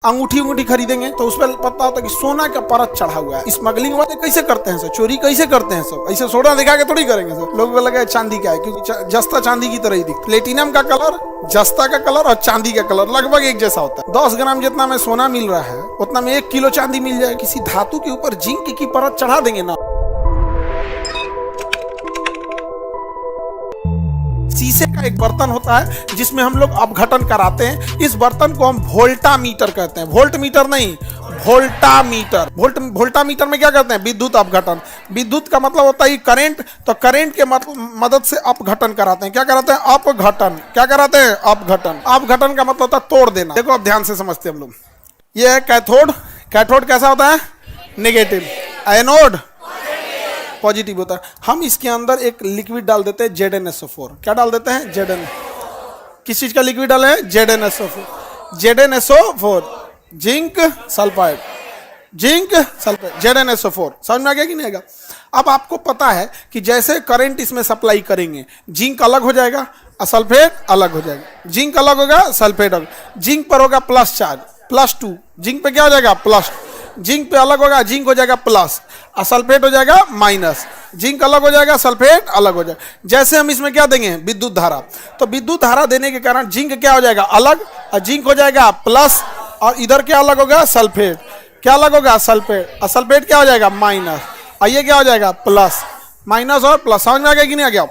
अंगूठी अंगूठी खरीदेंगे तो उस पर पता होता है कि सोना का परत चढ़ा हुआ है। स्मगलिंग वाले कैसे करते हैं सर, चोरी कैसे करते हैं सब, ऐसे सोना दिखा के थोड़ी करेंगे सर। लोगों को लगा चांदी का है क्योंकि जस्ता चांदी की तरह ही दिखता है। प्लेटिनम का कलर, जस्ता का कलर और चांदी का कलर लगभग एक जैसा होता है। 10 ग्राम जितना में सोना मिल रहा है उतना में 1 किलो चांदी मिल जाए। किसी धातु के ऊपर जिंक की परत चढ़ा देंगे ना, शीशे का एक बर्तन होता है जिसमें हम लोग अपघटन कराते हैं। इस बर्तन को हम वोल्टामीटर कहते हैं। वोल्ट मीटर नहीं, वोल्टामीटर। वोल्टामीटर में क्या करते हैं? विद्युत अपघटन। विद्युत का मतलब होता है करंट, तो करंट के मदद से अपघटन कराते हैं। क्या कराते हैं? अपघटन। क्या कराते हैं? अपघटन। अपघटन का मतलब होता है तोड़ देना। देखो अब ध्यान से समझते हैं हम लोग। ये है कैथोड। कैथोड कैसा होता है? नेगेटिव। एनोड पॉजिटिव होता है। हम इसके अंदर एक लिक्विड डाल देते हैं ZnSO4। क्या डाल देते हैं? ZN। किस चीज का लिक्विड डाले हैं? ZnSO4। ZnSO4 zinc sulphide. Zinc sulphide ZnSO4। समझ में आ गया कि नहीं आएगा? अब आपको पता है कि जैसे करंट इसमें सप्लाई करेंगे जिंक अलग हो जाएगा और सल्फेट अलग हो जाएगा। जिंक अलग होगा, सल्फेट अलग। जिंक पर होगा प्लस चार्ज, +2। जिंक पे क्या हो जाएगा? प्लस। जिंक पे अलग होगा, जिंक हो जाएगा प्लस और सल्फेट हो जाएगा माइनस। जिंक अलग हो जाएगा, सल्फेट अलग हो जाएगा। जैसे हम इसमें क्या देंगे? विद्युत धारा। तो विद्युत धारा देने के कारण जिंक क्या हो जाएगा? अलग, और जिंक हो जाएगा प्लस, और इधर क्या अलग होगा? सल्फेट। क्या अलग होगा? सल्फेट। और सल्फेट क्या हो जाएगा? माइनस। और ये क्या हो जाएगा? प्लस। माइनस और प्लस। समझ में आ गया कि नहीं आ गया?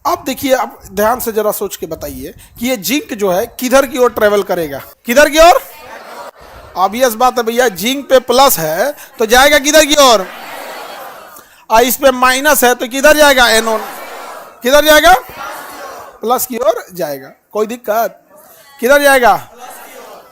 अब देखिए, अब ध्यान से जरा सोच के बताइए कि ये जिंक जो है किधर की ओर ट्रेवल करेगा? किधर की ओर? ऑब्वियस बात है भैया, जिंक पे प्लस है तो जाएगा किधर की ओर? और इस पे माइनस है तो किधर जाएगा? एनोड। किधर जाएगा? प्लस की ओर जाएगा। कोई दिक्कत? किधर जाएगा?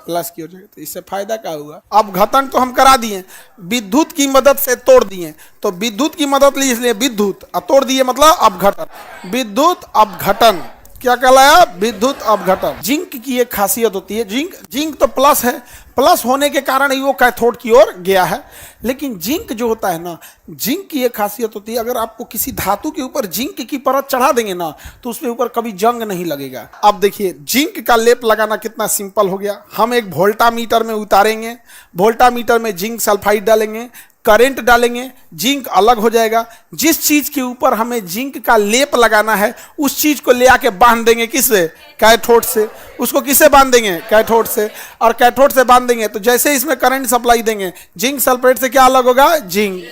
प्लस की ओर जाएगा। तो इससे फायदा क्या हुआ? अपघटन तो हम करा दिए, विद्युत की मदद से तोड़ दिए। तो विद्युत की मदद ली इसलिए विद्युत, और तोड़ दिए मतलब अपघटन। विद्युत अपघटन क्या कहलाया? विद्युत अपघटन। जिंक की एक खासियत होती है, जिंक तो प्लस है, प्लस होने के कारण ही वो कैथोड की ओर गया है। लेकिन जिंक जो होता है ना, जिंक की एक खासियत होती है, अगर आपको किसी धातु के ऊपर जिंक की परत चढ़ा देंगे ना तो उसके ऊपर कभी जंग नहीं लगेगा। अब देखिए, जिंक का लेप लगाना कितना सिंपल हो गया। हम एक वोल्टामीटर में उतारेंगे, वोल्टामीटर में जिंक सल्फाइड डालेंगे, करंट डालेंगे, जिंक अलग हो जाएगा। जिस चीज के ऊपर हमें जिंक का लेप लगाना है उस चीज को ले आके बांध देंगे। किससे? कैथोड से। उसको किससे बांध देंगे? कैथोड से। और कैथोड से बांध देंगे तो जैसे इसमें करंट सप्लाई देंगे, जिंक सल्फेट से क्या अलग होगा? जिंक।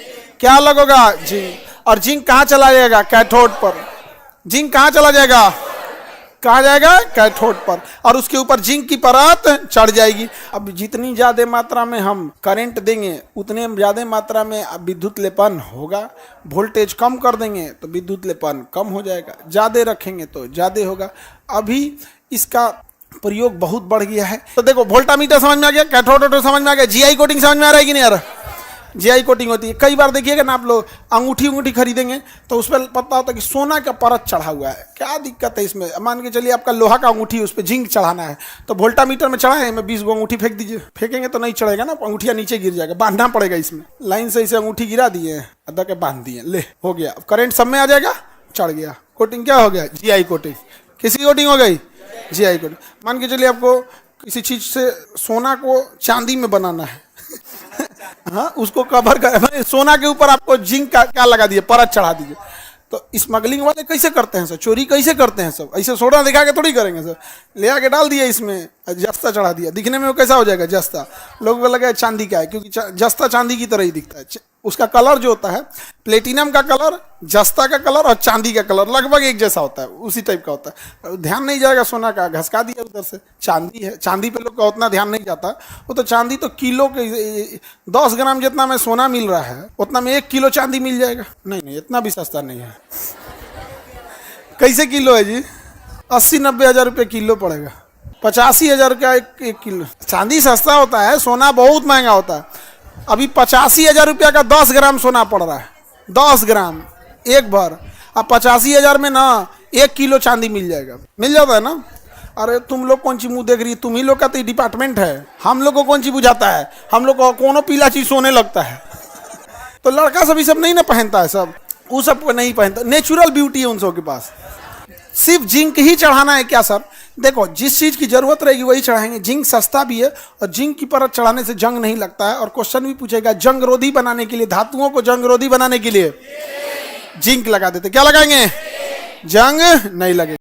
क्या अलग होगा? जिंक। और जिंक कहाँ चला जाएगा? कैथोड पर। जिंक कहाँ चला जाएगा? कहाँ जाएगा? कैथोड पर। और उसके ऊपर जिंक की परत चढ़ जाएगी। अब जितनी ज्यादा मात्रा में हम करंट देंगे उतने ज्यादा मात्रा में विद्युत लेपन होगा। वोल्टेज कम कर देंगे तो विद्युत लेपन कम हो जाएगा, ज्यादा रखेंगे तो ज्यादा होगा। अभी इसका प्रयोग बहुत बढ़ गया है। तो देखो, वोल्टामीटर समझ में आ गया, कैथोड समझ में आ गया, जीआई कोटिंग समझ में आ रहा है कि नहीं आ रहा? जीआई कोटिंग होती है। कई बार देखिएगा ना, आप लोग अंगूठी अंगूठी खरीदेंगे तो उस पर पता होता है कि सोना का परत चढ़ा हुआ है। क्या दिक्कत है इसमें? मान के चलिए आपका लोहा का अंगूठी, उस पर जिंक चढ़ाना है तो वोल्टामीटर में चढ़ा है, मैं 20 गो अंगूठी फेंक दीजिए। फेंकेंगे तो नहीं चढ़ेगा ना, अंगूठिया नीचे गिर जाएगा, बांधना पड़ेगा। इसमें लाइन से इसे अंगूठी गिरा दिए, अदा के बांध दिए, ले हो गया। करंट सब में आ जाएगा, चढ़ गया। कोटिंग क्या हो गया? GI coating. किसी कोटिंग हो गई? GI coating. मान के चलिए आपको किसी चीज से सोना को चांदी में बनाना है हाँ, उसको कवर कर, सोना के ऊपर आपको जिंक का क्या लगा दिए? परत चढ़ा दीजिए। तो स्मगलिंग वाले कैसे करते हैं सर, चोरी कैसे करते हैं सब? ऐसे सोना दिखा के थोड़ी करेंगे सर। ले आके डाल दिया इसमें, जस्ता चढ़ा दिया। दिखने में वो कैसा हो जाएगा? जस्ता। लोगों को लगा चांदी का है क्योंकि जस्ता चांदी की तरह ही दिखता है। उसका कलर जो होता है, प्लेटिनम का कलर, जस्ता का कलर और चांदी का कलर लगभग एक जैसा होता है, उसी टाइप का होता है। ध्यान नहीं जाएगा सोना का, घसका दिया उधर से। चांदी है, चांदी पे लोग का उतना ध्यान नहीं जाता। वो तो चांदी तो किलो के 10 ग्राम जितना में सोना मिल रहा है उतना में 1 किलो चांदी मिल जाएगा। नहीं, इतना भी सस्ता नहीं है। कैसे किलो है जी? 80-90 हज़ार रुपये किलो पड़ेगा। 85,000 का एक किलो। चांदी सस्ता होता है, सोना बहुत महंगा होता है। अभी 85,000 रुपया का 10 ग्राम सोना पड़ रहा है। 10 ग्राम एक भर। अब 85,000 में ना 1 किलो चांदी मिल जाएगा। मिल जाता है ना? अरे तुम लोग कौन सी मुंह देख रही है? तुम ही लोग का तो डिपार्टमेंट है। हम लोग को कौन सी बुझाता है? हम लोग को कोनो पीला चीज सोने लगता है तो लड़का सब ये सब नहीं ना पहनता है। सब वो सब नहीं पहनता। नेचुरल ब्यूटी है उन सब के पास। सिर्फ जिंक ही चढ़ाना है क्या सर? देखो जिस चीज की जरूरत रहेगी वही चढ़ाएंगे। जिंक सस्ता भी है और जिंक की परत चढ़ाने से जंग नहीं लगता है। और क्वेश्चन भी पूछेगा जंग रोधी बनाने के लिए, धातुओं को जंग रोधी बनाने के लिए जिंक लगा देते, क्या लगाएंगे? जंग नहीं लगेगा।